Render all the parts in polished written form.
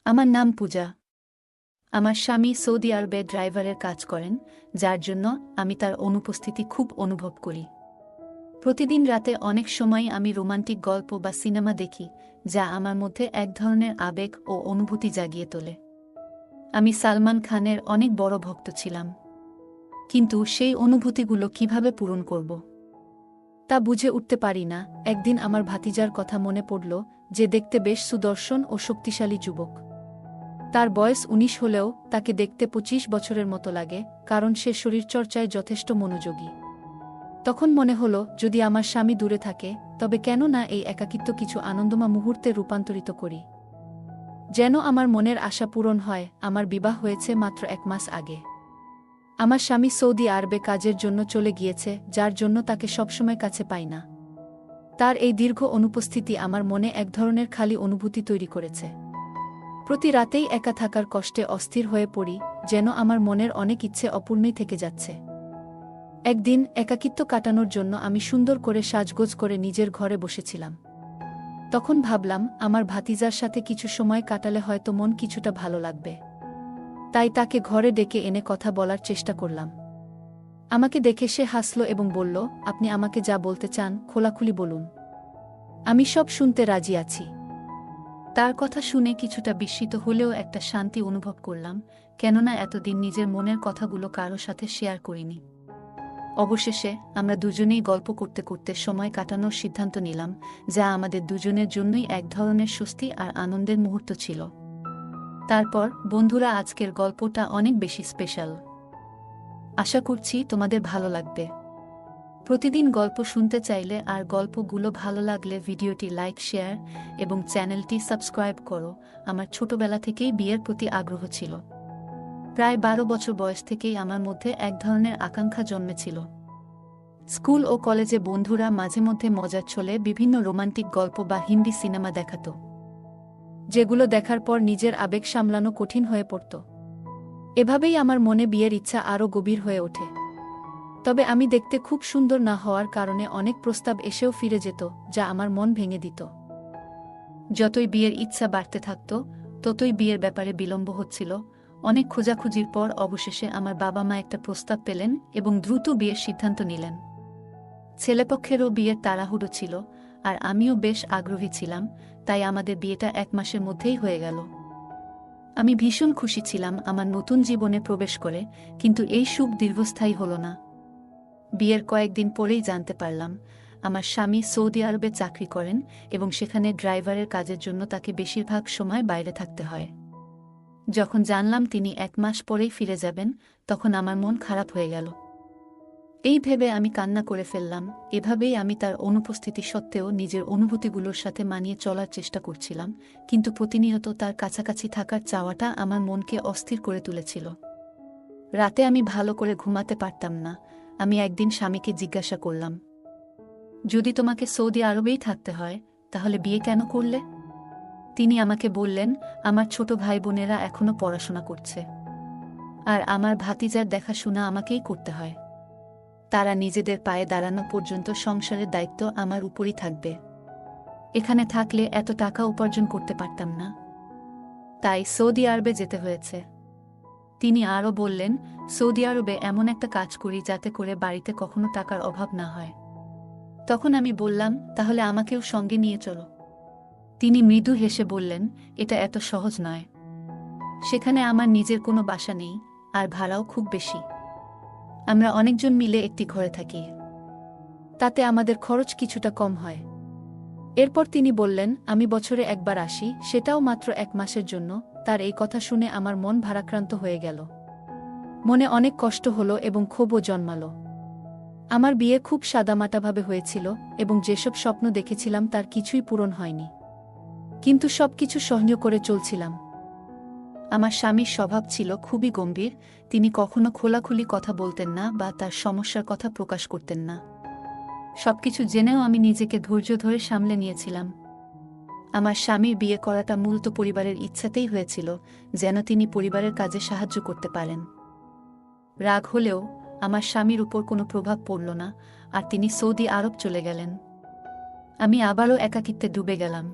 আমার নাম পূজা। আমার স্বামী সৌদি আরবে ড্রাইভারের কাজ করেন, যার জন্য আমি তার অনুপস্থিতি খুব অনুভব করি। প্রতিদিন রাতে অনেক সময় আমি রোমান্টিক গল্প বা সিনেমা দেখি, যা আমার মধ্যে এক ধরনের আবেগ ও অনুভূতি জাগিয়ে তোলে। আমি সালমান খানের অনেক বড় ভক্ত ছিলাম, কিন্তু সেই অনুভূতিগুলো কিভাবে পূরণ করব তা বুঝে উঠতে পারি না। একদিন আমার ভাতিজার কথা মনে পড়ল, যে দেখতে বেশ সুদর্শন ও শক্তিশালী যুবক। তার বয়স ১৯ হলেও তাকে দেখতে ২৫ বছরের মতো লাগে, কারণ সে শরীরচর্চায় যথেষ্ট মনোযোগী। তখন মনে হলো, যদি আমার স্বামী দূরে থাকে, তবে কেন না এই একাকিত্ব কিছু আনন্দময় মুহূর্তে রূপান্তরিত করি। যেন আমার মনের আশা পূরণ হয়। আমার বিবাহ হয়েছে মাত্র ১ মাস আগে। আমার স্বামী সৌদি আরবে কাজের জন্য চলে গিয়েছে, যার জন্য তাকে সবসময় কাছে পাই না। তার এই দীর্ঘ অনুপস্থিতি আমার মনে এক ধরনের খালি অনুভূতি তৈরি করেছে। প্রতি রাতেই একা থাকার কষ্টে অস্থির হয়ে পড়ি, যেন আমার মনের অনেক ইচ্ছে অপূর্ণই থেকে যাচ্ছে। একদিন একাকিত্ব কাটানোর জন্য আমি সুন্দর করে সাজগোজ করে নিজের ঘরে বসেছিলাম। তখন ভাবলাম, আমার ভাতিজার সাথে কিছু সময় কাটালে হয়তো মন কিছুটা ভালো লাগবে। তাই তাকে ঘরে ডেকে এনে কথা বলার চেষ্টা করলাম। আমাকে দেখে সে হাসল এবং বলল, আপনি আমাকে যা বলতে চান খোলাখুলি বলুন, আমি সব শুনতে রাজি আছি। তার কথা শুনে কিছুটা বিস্মিত হলেও একটা শান্তি অনুভব করলাম, কেননা এতদিন নিজের মনের কথাগুলো কারো সাথে শেয়ার করিনি। অবশেষে আমরা দুজনেই গল্প করতে করতে সময় কাটানোর সিদ্ধান্ত নিলাম, যা আমাদের দুজনের জন্যই এক ধরনের স্বস্তি আর আনন্দের মুহূর্ত ছিল। তারপর বন্ধুরা, আজকের গল্পটা অনেক বেশি স্পেশাল। আশা করছি তোমাদের ভালো লাগবে। প্রতিদিন গল্প শুনতে চাইলে আর গল্পগুলো ভালো লাগলে ভিডিওটি লাইক, শেয়ার এবং চ্যানেলটি সাবস্ক্রাইব করো। আমার ছোটবেলা থেকেই বিয়ের প্রতি আগ্রহ ছিল। প্রায় ১২ বছর বয়স থেকেই আমার মধ্যে এক ধরনের আকাঙ্ক্ষা জন্মেছিল। স্কুল ও কলেজে বন্ধুরা মাঝে মধ্যে মজার ছলে বিভিন্ন রোমান্টিক গল্প বা হিন্দি সিনেমা দেখাতো, যেগুলো দেখার পর নিজের আবেগ সামলানো কঠিন হয়ে পড়ত। এভাবেই আমার মনে বিয়ের ইচ্ছা আরও গভীর হয়ে ওঠে। তবে আমি দেখতে খুব সুন্দর না হওয়ার কারণে অনেক প্রস্তাব এসেও ফিরে যেত, যা আমার মন ভেঙে দিত। যতই বিয়ের ইচ্ছা বাড়তে থাকত, ততই বিয়ের ব্যাপারে বিলম্ব হচ্ছিল। অনেক খোঁজাখুঁজির পর অবশেষে আমার বাবা মা একটা প্রস্তাব পেলেন এবং দ্রুত বিয়ের সিদ্ধান্ত নিলেন। ছেলেপক্ষেরও বিয়ের তাড়াহুড়ো ছিল, আর আমিও বেশ আগ্রহী ছিলাম, তাই আমাদের বিয়েটা ১ মাসের মধ্যেই হয়ে গেল। আমি ভীষণ খুশি ছিলাম আমার নতুন জীবনে প্রবেশ করে, কিন্তু এই সুখ দীর্ঘস্থায়ী হল না। বিয়ের কয়েকদিন পরেই জানতে পারলাম, আমার স্বামী সৌদি আরবে চাকরি করেন এবং সেখানে ড্রাইভারের কাজের জন্য তাকে বেশিরভাগ সময় বাইরে থাকতে হয়। যখন জানলাম তিনি ১ মাস পরেই ফিরে যাবেন, তখন আমার মন খারাপ হয়ে গেল। এই ভেবে আমি কান্না করে ফেললাম। এভাবেই আমি তার অনুপস্থিতি সত্ত্বেও নিজের অনুভূতিগুলোর সাথে মানিয়ে চলার চেষ্টা করছিলাম, কিন্তু প্রতিনিয়ত তার কাছাকাছি থাকার চাওয়াটা আমার মনকে অস্থির করে তুলেছিল। রাতে আমি ভালো করে ঘুমাতে পারতাম না। আমি একদিন স্বামীকে জিজ্ঞাসা করলাম, যদি তোমাকে সৌদি আরবেই থাকতে হয়, তাহলে বিয়ে কেন করলে? তিনি আমাকে বললেন, আমার ছোট ভাই বোনেরা এখনো পড়াশোনা করছে, আর আমার ভাতিজার দেখাশোনা আমাকেই করতে হয়। তারা নিজেদের পায়ে দাঁড়ানো পর্যন্ত সংসারের দায়িত্ব আমার উপরই থাকবে। এখানে থাকলে এত টাকা উপার্জন করতে পারতাম না, তাই সৌদি আরবে যেতে হয়েছে। তিনি আরও বললেন, সৌদি আরবে এমন একটা কাজ করি যাতে করে বাড়িতে কখনো টাকার অভাব না হয়। তখন আমি বললাম, তাহলে আমাকেও সঙ্গে নিয়ে চলো। তিনি মৃদু হেসে বললেন, এটা এত সহজ নয়। সেখানে আমার নিজের কোনো বাসা নেই, আর ভাড়াও খুব বেশি। আমরা অনেকজন মিলে একটি ঘরে থাকি, তাতে আমাদের খরচ কিছুটা কম হয়। এরপর তিনি বললেন, আমি বছরে একবার আসি, সেটাও মাত্র ১ মাসের জন্য। তার এই কথা শুনে আমার মন ভারাক্রান্ত হয়ে গেল। মনে অনেক কষ্ট হলো এবং ক্ষোভও জন্মালো। আমার বিয়ে খুব সাদামাটাভাবে হয়েছিল এবং যেসব স্বপ্ন দেখেছিলাম তার কিছুই পূরণ হয়নি, কিন্তু সবকিছু সহ্য করে চলছিলাম। আমার স্বামীর স্বভাব ছিল খুবই গম্ভীর। তিনি কখনো খোলাখুলি কথা বলতেন না বা তার সমস্যার কথা প্রকাশ করতেন না। সবকিছু জেনেও আমি নিজেকে ধৈর্য ধরে সামলে নিয়েছিলাম। আমার স্বামীর বিয়ে করাটা মূলত পরিবারের ইচ্ছাতেই হয়েছিল, যেন তিনি পরিবারের কাজে সাহায্য করতে পারেন। রাগ হলেও আমার স্বামীর উপর কোনো প্রভাব পড়ল না, আর তিনি সৌদি আরব চলে গেলেন। আমি আবারও একাকিত্বে ডুবে গেলাম।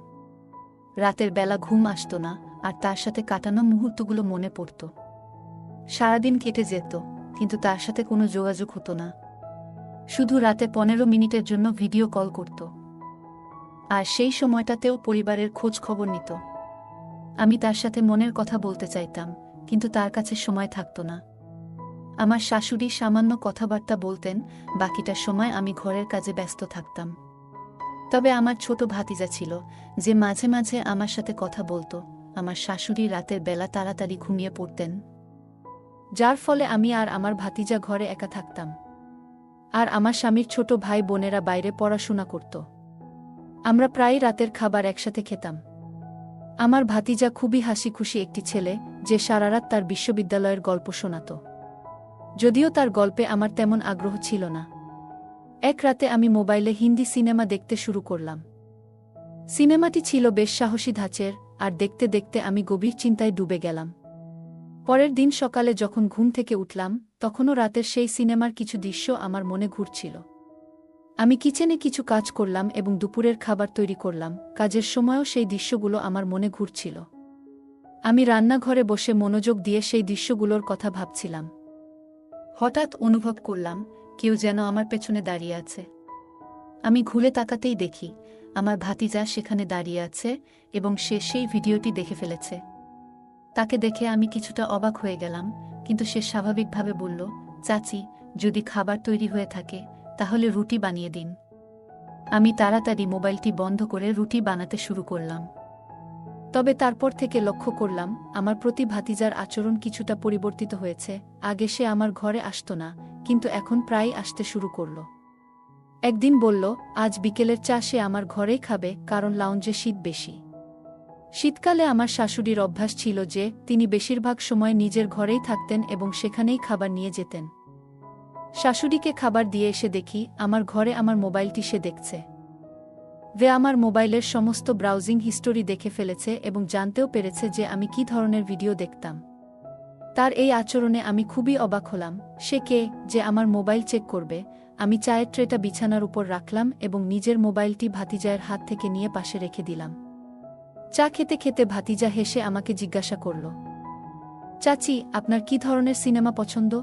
রাতের বেলা ঘুম আসত না, আর তার সাথে কাটানো মুহূর্তগুলো মনে পড়ত। সারাদিন কেটে যেত, কিন্তু তার সাথে কোনো যোগাযোগ হতো না। শুধু রাতে 15 মিনিটের জন্য ভিডিও কল করত, আর সেই সময়টাতেও পরিবারের খোঁজ খবর নিত। আমি তার সাথে মনের কথা বলতে চাইতাম, কিন্তু তার কাছে সময় থাকত না। আমার শাশুড়ি সামান্য কথাবার্তা বলতেন, বাকিটা সময় আমি ঘরের কাজে ব্যস্ত থাকতাম। তবে আমার ছোট ভাতিজা ছিল, যে মাঝে মাঝে আমার সাথে কথা বলতো। আমার শাশুড়ি রাতের বেলা তাড়াতাড়ি ঘুমিয়ে পড়তেন, যার ফলে আমি আর আমার ভাতিজা ঘরে একা থাকতাম। আর আমার স্বামীর ছোট ভাই বোনেরা বাইরে পড়াশোনা করত। আমরা প্রায় রাতের খাবার একসাথে খেতাম। আমার ভাতিজা খুবই হাসিখুশি একটি ছেলে, যে সারারাত তার বিশ্ববিদ্যালয়ের গল্প শোনাত। যদিও তার গল্পে আমার তেমন আগ্রহ ছিল না। এক রাতে আমি মোবাইলে হিন্দি সিনেমা দেখতে শুরু করলাম। সিনেমাটি ছিল বেশ সাহসী ধাঁচের, আর দেখতে দেখতে আমি গভীর চিন্তায় ডুবে গেলাম। পরের দিন সকালে যখন ঘুম থেকে উঠলাম, তখনও রাতের সেই সিনেমার কিছু দৃশ্য আমার মনে ঘুরছিল। আমি কিচেনে কিছু কাজ করলাম এবং দুপুরের খাবার তৈরি করলাম। কাজের সময়ও সেই দৃশ্যগুলো আমার মনে ঘুরছিল। আমি রান্নাঘরে বসে মনোযোগ দিয়ে সেই দৃশ্যগুলোর কথা ভাবছিলাম। হঠাৎ অনুভব করলাম কেউ যেন আমার পেছনে দাঁড়িয়ে আছে। আমি ঘুরে তাকাতেই দেখি আমার ভাতিজা সেখানে দাঁড়িয়ে আছে, এবং সে সেই ভিডিওটি দেখে ফেলেছে। তাকে দেখে আমি কিছুটা অবাক হয়ে গেলাম, কিন্তু সে স্বাভাবিকভাবে বলল, চাচি, যদি খাবার তৈরি হয়ে থাকে তাহলে রুটি বানিয়ে দিন। আমি তাড়াতাড়ি মোবাইলটি বন্ধ করে রুটি বানাতে শুরু করলাম। তবে তারপর থেকে লক্ষ্য করলাম আমার প্রতি ভাতিজার আচরণ কিছুটা পরিবর্তিত হয়েছে। আগে সে আমার ঘরে আসত না, কিন্তু এখন প্রায় আসতে শুরু করল। একদিন বলল, আজ বিকেলের চা সে আমার ঘরেই খাবে, কারণ লাউঞ্জে শীত বেশি। শীতকালে আমার শাশুড়ির অভ্যাস ছিল যে তিনি বেশিরভাগ সময় নিজের ঘরেই থাকতেন এবং সেখানেই খাবার নিয়ে যেতেন। শাশুড়িকে খাবার দিয়ে এসে দেখি আমার ঘরে আমার মোবাইলটি সে দেখছে। আমার মোবাইলের সমস্ত ব্রাউজিং হিস্টোরি দেখে ফেলেছে এবং জানতেও পেরেছে যে আমি কী ধরনের ভিডিও দেখতাম। তার এই আচরণে আমি খুবই অবাক হলাম। সে কে যে আমার মোবাইল চেক করবে? আমি চায়ের ট্রেটা বিছানার উপর রাখলাম এবং নিজের মোবাইলটি ভাতিজার হাত থেকে নিয়ে পাশে রেখে দিলাম। চা খেতে খেতে ভাতিজা হেসে আমাকে জিজ্ঞাসা করল, চাচি, আপনার কী ধরনের সিনেমা পছন্দ?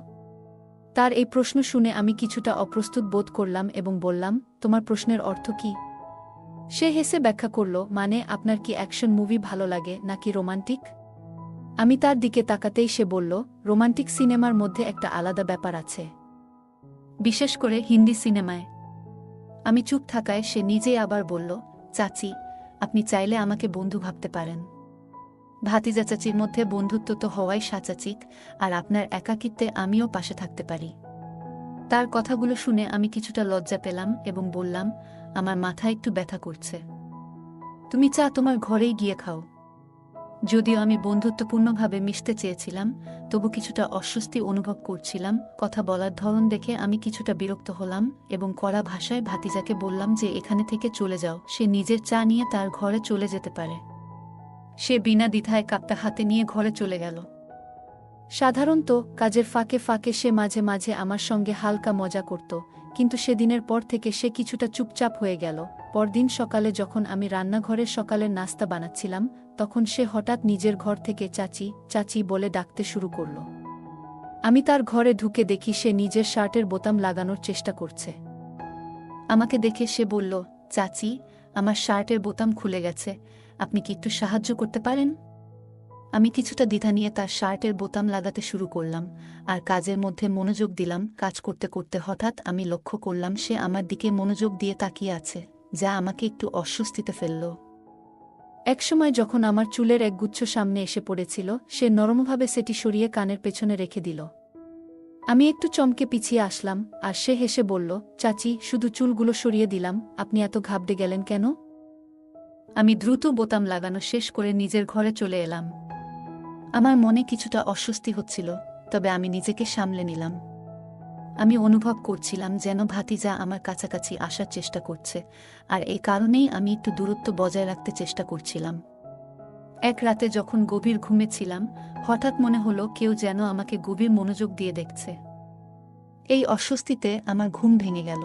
তার এই প্রশ্ন শুনে আমি কিছুটা অপ্রস্তুত বোধ করলাম এবং বললাম, তোমার প্রশ্নের অর্থ কী? সে হেসে ব্যাখ্যা করল, মানে আপনার কি অ্যাকশন মুভি ভালো লাগে নাকি রোমান্টিক? আমি তার দিকে তাকাতেই সে বলল, রোমান্টিক সিনেমার মধ্যে একটা আলাদা ব্যাপার আছে, বিশেষ করে হিন্দি সিনেমায়। আমি চুপ থাকায় সে নিজেই আবার বলল, চাচি, আপনি চাইলে আমাকে বন্ধু ভাবতে পারেন। ভাতিজা চাচির মধ্যে বন্ধুত্ব তো হওয়াই সাচাচিক, আর আপনার একাকিত্বে আমিও পাশে থাকতে পারি। তার কথাগুলো শুনে আমি কিছুটা লজ্জা পেলাম এবং বললাম, আমার মাথা একটু ব্যথা করছে। তুমি চা তোমার ঘরেই গিয়ে খাও। যদিও আমি বন্ধুত্বপূর্ণভাবে মিশতে চেয়েছিলাম, তবু কিছুটা অস্বস্তি অনুভব করছিলাম। কথা বলার ধরন দেখে আমি কিছুটা বিরক্ত হলাম এবং কড়া ভাষায় ভাতিজাকে বললাম যে এখানে থেকে চলে যাও, সে নিজের চা নিয়ে তার ঘরে চলে যেতে পারে। সে বিনা দ্বিধায় কাপটা হাতে নিয়ে ঘরে চলে গেল। সাধারণত কাজের ফাঁকে ফাঁকে সে মাঝে মাঝে আমার সঙ্গে হালকা মজা করত, কিন্তু সেদিনের পর থেকে সে কিছুটা চুপচাপ হয়ে গেল। পরদিন সকালে যখন আমি রান্নাঘরে সকালের নাস্তা বানাচ্ছিলাম, তখন সে হঠাৎ নিজের ঘর থেকে চাচি, চাচি বলে ডাকতে শুরু করল। আমি তার ঘরে ঢুকে দেখি সে নিজের শার্টের বোতাম লাগানোর চেষ্টা করছে। আমাকে দেখে সে বলল, চাচি, আমার শার্টের বোতাম খুলে গেছে, আপনি কি একটু সাহায্য করতে পারেন? আমি কিছুটা দ্বিধা নিয়ে তার শার্টের বোতাম লাগাতে শুরু করলাম, আর কাজের মধ্যে মনোযোগ দিলাম। কাজ করতে করতে হঠাৎ আমি লক্ষ্য করলাম সে আমার দিকে মনোযোগ দিয়ে তাকিয়ে আছে, যা আমাকে একটু অস্বস্তিতে ফেলল। একসময় যখন আমার চুলের এক গুচ্ছ সামনে এসে পড়েছিল, সে নরমভাবে সেটি সরিয়ে কানের পেছনে রেখে দিল। আমি একটু চমকে পিছিয়ে আসলাম, আর সে হেসে বলল, চাচি, শুধু চুলগুলো সরিয়ে দিলাম, আপনি এত ঘাবড়ে গেলেন কেন? আমি দ্রুত বোতাম লাগানো শেষ করে নিজের ঘরে চলে এলাম। আমার মনে কিছুটা অস্বস্তি হচ্ছিল, তবে আমি নিজেকে সামলে নিলাম। আমি অনুভব করছিলাম যেন ভাতিজা আমার কাছাকাছি আসার চেষ্টা করছে, আর এই কারণেই আমি একটু দূরত্ব বজায় রাখতে চেষ্টা করছিলাম। এক রাতে যখন গভীর ঘুমেছিলাম, হঠাৎ মনে হলো কেউ যেন আমাকে গভীর মনোযোগ দিয়ে দেখছে। এই অস্বস্তিতে আমার ঘুম ভেঙে গেল।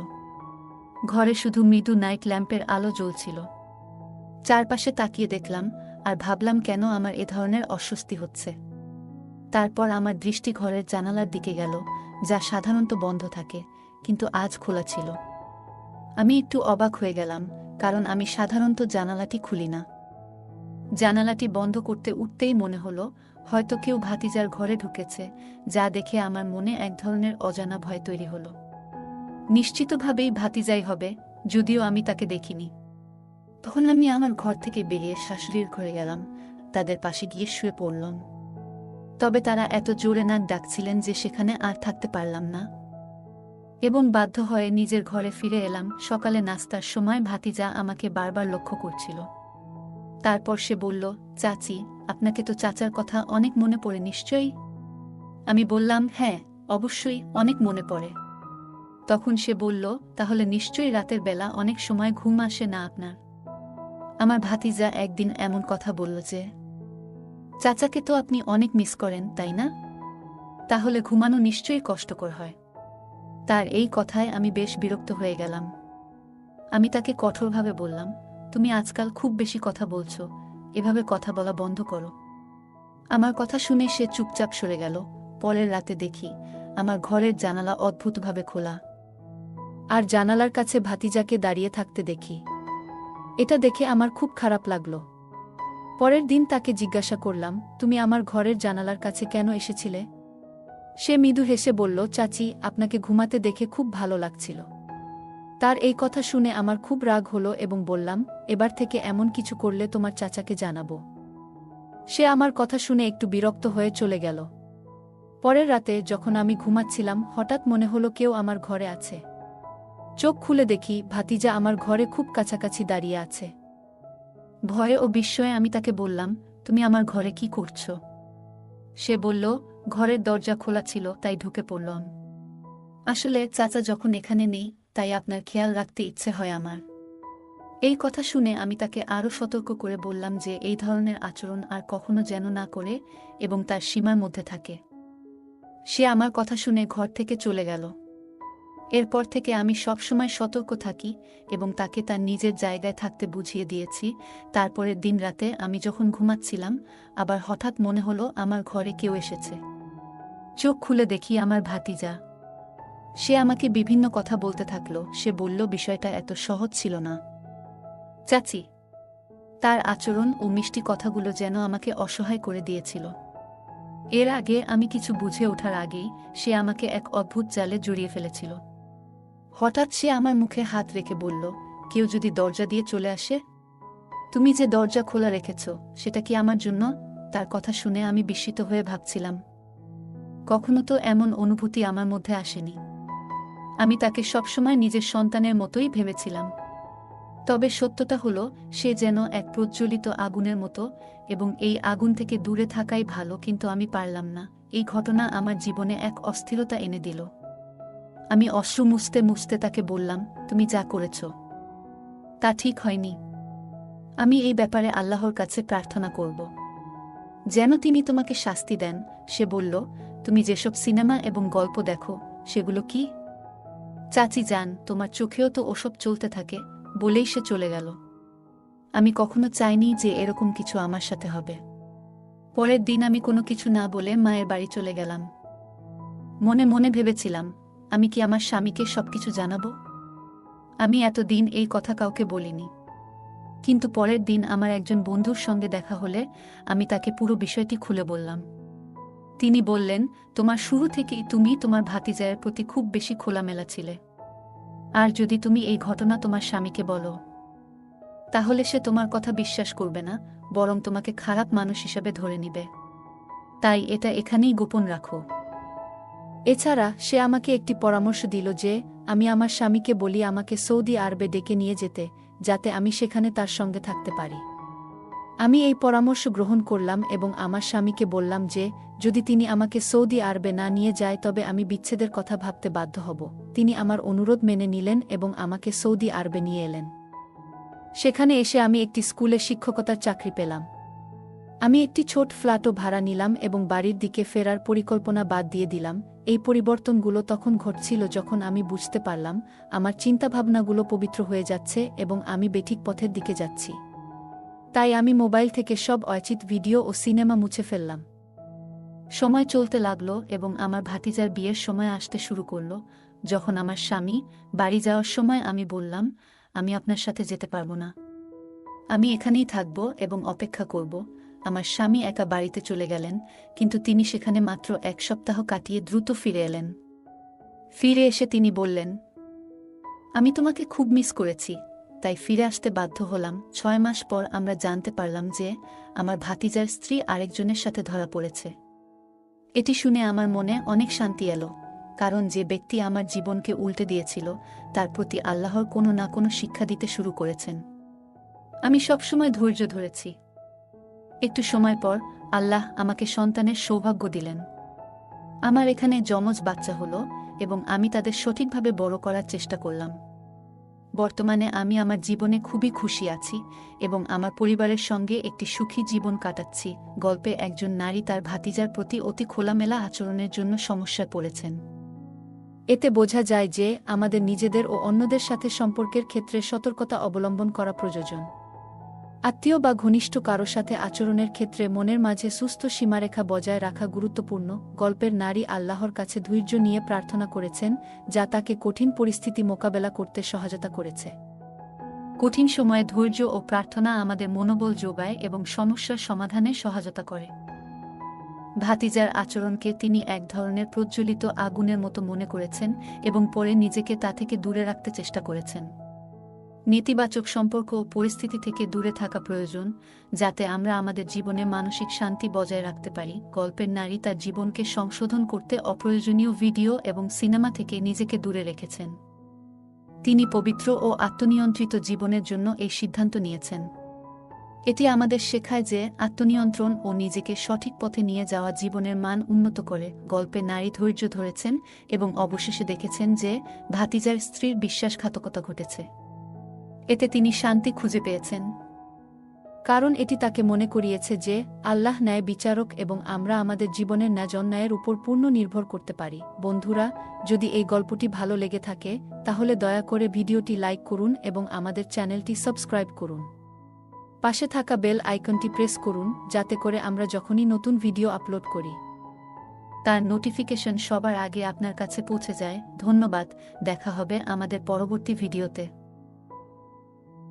ঘরে শুধু মৃদু নাইট ল্যাম্পের আলো জ্বলছিল। চারপাশে তাকিয়ে দেখলাম আর ভাবলাম কেন আমার এ ধরনের অস্বস্তি হচ্ছে। তারপর আমার দৃষ্টি ঘরের জানালার দিকে গেল, যা সাধারণত বন্ধ থাকে, কিন্তু আজ খোলা ছিল। আমি একটু অবাক হয়ে গেলাম, কারণ আমি সাধারণত জানালাটি খুলি না। জানালাটি বন্ধ করতে উঠতেই মনে হলো হয়তো কেউ ভাতিজার ঘরে ঢুকেছে, যা দেখে আমার মনে এক ধরনের অজানা ভয় তৈরি হলো। নিশ্চিতভাবেই ভাতিজাই হবে, যদিও আমি তাকে দেখিনি। তখন আমি আমার ঘর থেকে বেরিয়ে শাশুড়ির ঘরে গেলাম, তাদের পাশে গিয়ে শুয়ে পড়লাম। তবে তারা এত জোরে নাক ডাকছিলেন যে সেখানে আর থাকতে পারলাম না এবং বাধ্য হয়ে নিজের ঘরে ফিরে এলাম। সকালে নাস্তার সময় ভাতিজা আমাকে বারবার লক্ষ্য করছিল। তারপর সে বলল, চাচি, আপনাকে তো চাচার কথা অনেক মনে পড়ে নিশ্চয়ই? আমি বললাম, হ্যাঁ, অবশ্যই অনেক মনে পড়ে। তখন সে বলল, তাহলে নিশ্চয়ই রাতের বেলা অনেক সময় ঘুম আসে না আপনার? আমার ভাতিজা একদিন এমন কথা বলল যে, চাচাকে তো আপনি অনেক মিস করেন, তাই না? তাহলে ঘুমানো নিশ্চয়ই কষ্টকর হয়। তার এই কথায় আমি বেশ বিরক্ত হয়ে গেলাম। আমি তাকে কঠোরভাবে বললাম, তুমি আজকাল খুব বেশি কথা বলছো, এভাবে কথা বলা বন্ধ করো। আমার কথা শুনে সে চুপচাপ সরে গেল। পরের রাতে দেখি আমার ঘরের জানালা অদ্ভুতভাবে খোলা, আর জানালার কাছে ভাতিজাকে দাঁড়িয়ে থাকতে দেখি। এটা দেখে আমার খুব খারাপ লাগলো। পরের দিন তাকে জিজ্ঞাসা করলাম, তুমি আমার ঘরের জানালার কাছে কেন এসেছিলে? সে মৃদু হেসে বলল, চাচি, আপনাকে ঘুমাতে দেখে খুব ভালো লাগছিল। তার এই কথা শুনে আমার খুব রাগ হলো এবং বললাম, এবার থেকে এমন কিছু করলে তোমার চাচাকে জানাবো। সে আমার কথা শুনে একটু বিরক্ত হয়ে চলে গেল। পরের রাতে যখন আমি ঘুমাচ্ছিলাম, হঠাৎ মনে হলো কেউ আমার ঘরে আছে। চোখ খুলে দেখি ভাতিজা আমার ঘরে খুব কাছাকাছি দাঁড়িয়ে আছে। ভয়ে ও বিস্ময়ে আমি তাকে বললাম, তুমি আমার ঘরে কি করছো? সে বলল, ঘরের দরজা খোলা ছিল, তাই ঢুকে পড়লাম। আসলে চাচা যখন এখানে নেই, তাই আপনার খেয়াল রাখতে ইচ্ছে হয় আমার। এই কথা শুনে আমি তাকে আরও সতর্ক করে বললাম যে এই ধরনের আচরণ আর কখনো যেন না করে এবং তার সীমার মধ্যে থাকে। সে আমার কথা শুনে ঘর থেকে চলে গেল। এরপর থেকে আমি সবসময় সতর্ক থাকি এবং তাকে তার নিজের জায়গায় থাকতে বুঝিয়ে দিয়েছি। তারপরের দিন রাতে আমি যখন ঘুমাচ্ছিলাম, আবার হঠাৎ মনে হলো আমার ঘরে কেউ এসেছে। চোখ খুলে দেখি আমার ভাতিজা। সে আমাকে বিভিন্ন কথা বলতে থাকলো। সে বলল, বিষয়টা এত সহজ ছিল না চাচি। তার আচরণ ও মিষ্টি কথাগুলো যেন আমাকে অসহায় করে দিয়েছিল। এর আগে আমি কিছু বুঝে ওঠার আগেই সে আমাকে এক অদ্ভুত জালে জড়িয়ে ফেলেছিল। হঠাৎ সে আমার মুখে হাত রেখে বলল, কেউ যদি দরজা দিয়ে চলে আসে? তুমি যে দরজা খোলা রেখেছ, সেটা কি আমার জন্য? তার কথা শুনে আমি বিস্মিত হয়ে ভাবছিলাম, কখনো তো এমন অনুভূতি আমার মধ্যে আসেনি। আমি তাকে সবসময় নিজের সন্তানের মতোই ভেবেছিলাম। তবে সত্যটা হলো, সে যেন এক প্রজ্বলিত আগুনের মতো, এবং এই আগুন থেকে দূরে থাকাই ভালো, কিন্তু আমি পারলাম না। এই ঘটনা আমার জীবনে এক অস্থিরতা এনে দিল। আমি অশ্রু মুছতে মুছতে তাকে বললাম, তুমি যা করেছ তা ঠিক হয়নি। আমি এই ব্যাপারে আল্লাহর কাছে প্রার্থনা করব যেন তিনি তোমাকে শাস্তি দেন। সে বলল, তুমি যেসব সিনেমা এবং গল্প দেখো, সেগুলো কি? চাচি যান, তোমার চোখেও তো ওসব চলতে থাকে, বলেই সে চলে গেল। আমি কখনো চাইনি যে এরকম কিছু আমার সাথে হবে। পরের দিন আমি কোনো কিছু না বলে মায়ের বাড়ি চলে গেলাম। মনে মনে ভেবেছিলাম, আমি কি আমার স্বামীকে সবকিছু জানাবো? আমি এতদিন এই কথা কাউকে বলিনি। কিন্তু পরের দিন আমার একজন বন্ধুর সঙ্গে দেখা হলে আমি তাকে পুরো বিষয়টি খুলে বললাম। তিনি বললেন, তোমার শুরু থেকেই তুমি তোমার ভাতিজায়ের প্রতি খুব বেশি খোলামেলা ছিলে। আর যদি তুমি এই ঘটনা তোমার স্বামীকে বলো, তাহলে সে তোমার কথা বিশ্বাস করবে না, বরং তোমাকে খারাপ মানুষ হিসাবে ধরে নিবে। তাই এটা এখানেই গোপন রাখো। এছাড়া সে আমাকে একটি পরামর্শ দিল যে আমি আমার স্বামীকে বলি আমাকে সৌদি আরবে ডেকে নিয়ে যেতে, যাতে আমি সেখানে তার সঙ্গে থাকতে পারি। আমি এই পরামর্শ গ্রহণ করলাম এবং আমার স্বামীকে বললাম যে যদি তিনি আমাকে সৌদি আরবে না নিয়ে যায় তবে আমি বিচ্ছেদের কথা ভাবতে বাধ্য হব। তিনি আমার অনুরোধ মেনে নিলেন এবং আমাকে সৌদি আরবে নিয়ে এলেন। সেখানে এসে আমি একটি স্কুলে শিক্ষকতার চাকরি পেলাম। আমি একটি ছোট ফ্ল্যাটও ভাড়া নিলাম এবং বাড়ির দিকে ফেরার পরিকল্পনা বাদ দিয়ে দিলাম। এই পরিবর্তনগুলো তখন ঘটছিল যখন আমি বুঝতে পারলাম আমার চিন্তাভাবনাগুলো পবিত্র হয়ে যাচ্ছে এবং আমি বেঠিক পথের দিকে যাচ্ছি। তাই আমি মোবাইল থেকে সব অচিত ভিডিও ও সিনেমা মুছে ফেললাম। সময় চলতে লাগলো এবং আমার ভাতিজার বিয়ের সময় আসতে শুরু করলো। যখন আমার স্বামী বাড়ি যাওয়ার সময় আমি বললাম, আমি আপনার সাথে যেতে পারবো না, আমি এখানেই থাকব এবং অপেক্ষা করব। আমার স্বামী একা বাড়িতে চলে গেলেন, কিন্তু তিনি সেখানে মাত্র 1 সপ্তাহ কাটিয়ে দ্রুত ফিরে এলেন। ফিরে এসে তিনি বললেন, আমি তোমাকে খুব মিস করেছি, তাই ফিরে আসতে বাধ্য হলাম। 6 মাস পর আমরা জানতে পারলাম যে আমার ভাতিজার স্ত্রী আরেকজনের সাথে ধরা পড়েছে। এটি শুনে আমার মনে অনেক শান্তি এলো, কারণ যে ব্যক্তি আমার জীবনকে উল্টে দিয়েছিল তার প্রতি আল্লাহর কোনো না কোনো শিক্ষা দিতে শুরু করেছেন। আমি সবসময় ধৈর্য ধরেছি। একটু সময় পর আল্লাহ আমাকে সন্তানের সৌভাগ্য দিলেন। আমার এখানে যমজ বাচ্চা হলো এবং আমি তাদের সঠিকভাবে বড় করার চেষ্টা করলাম। বর্তমানে আমি আমার জীবনে খুবই খুশি আছি এবং আমার পরিবারের সঙ্গে একটি সুখী জীবন কাটাচ্ছি। গল্পে একজন নারী তার ভাতিজার প্রতি অতি খোলামেলা আচরণের জন্য সমস্যায় পড়েছেন। এতে বোঝা যায় যে আমাদের নিজেদের ও অন্যদের সাথে সম্পর্কের ক্ষেত্রে সতর্কতা অবলম্বন করা প্রয়োজন। আত্মীয় বা ঘনিষ্ঠ কারো সাথে আচরণের ক্ষেত্রে মনের মাঝে সুস্থ সীমারেখা বজায় রাখা গুরুত্বপূর্ণ। গল্পের নারী আল্লাহর কাছে ধৈর্য নিয়ে প্রার্থনা করেছেন, যা তাকে কঠিন পরিস্থিতি মোকাবেলা করতে সহায়তা করেছে। কঠিন সময়ে ধৈর্য ও প্রার্থনা আমাদের মনোবল যোগায় এবং সমস্যার সমাধানে সহায়তা করে। ভাতিজার আচরণকে তিনি এক ধরনের প্রজ্বলিত আগুনের মতো মনে করেছেন এবং পরে নিজেকে তা থেকে দূরে রাখতে চেষ্টা করেছেন। নেতিবাচক সম্পর্ক ও পরিস্থিতি থেকে দূরে থাকা প্রয়োজন, যাতে আমরা আমাদের জীবনে মানসিক শান্তি বজায় রাখতে পারি। গল্পের নারী তার জীবনকে সংশোধন করতে অপ্রয়োজনীয় ভিডিও এবং সিনেমা থেকে নিজেকে দূরে রেখেছেন। তিনি পবিত্র ও আত্মনিয়ন্ত্রিত জীবনের জন্য এই সিদ্ধান্ত নিয়েছেন। এটি আমাদের শেখায় যে আত্মনিয়ন্ত্রণ ও নিজেকে সঠিক পথে নিয়ে যাওয়া জীবনের মান উন্নত করে। গল্পে নারী ধৈর্য ধরেছেন এবং অবশেষে দেখেছেন যে ভাতিজার স্ত্রীর বিশ্বাসঘাতকতা ঘটেছে। এতে তিনি শান্তি খুঁজে পেয়েছেন, কারণ এটি তাকে মনে করিয়েছে যে আল্লাহ ন্যায় বিচারক এবং আমরা আমাদের জীবনের ন্যায় অন্যায়ের উপর পূর্ণ নির্ভর করতে পারি। বন্ধুরা, যদি এই গল্পটি ভালো লেগে থাকে তাহলে দয়া করে ভিডিওটি লাইক করুন এবং আমাদের চ্যানেলটি সাবস্ক্রাইব করুন। পাশে থাকা বেল আইকনটি প্রেস করুন, যাতে করে আমরা যখনই নতুন ভিডিও আপলোড করি তার নোটিফিকেশন সবার আগে আপনার কাছে পৌঁছে যায়। ধন্যবাদ, দেখা হবে আমাদের পরবর্তী ভিডিওতে।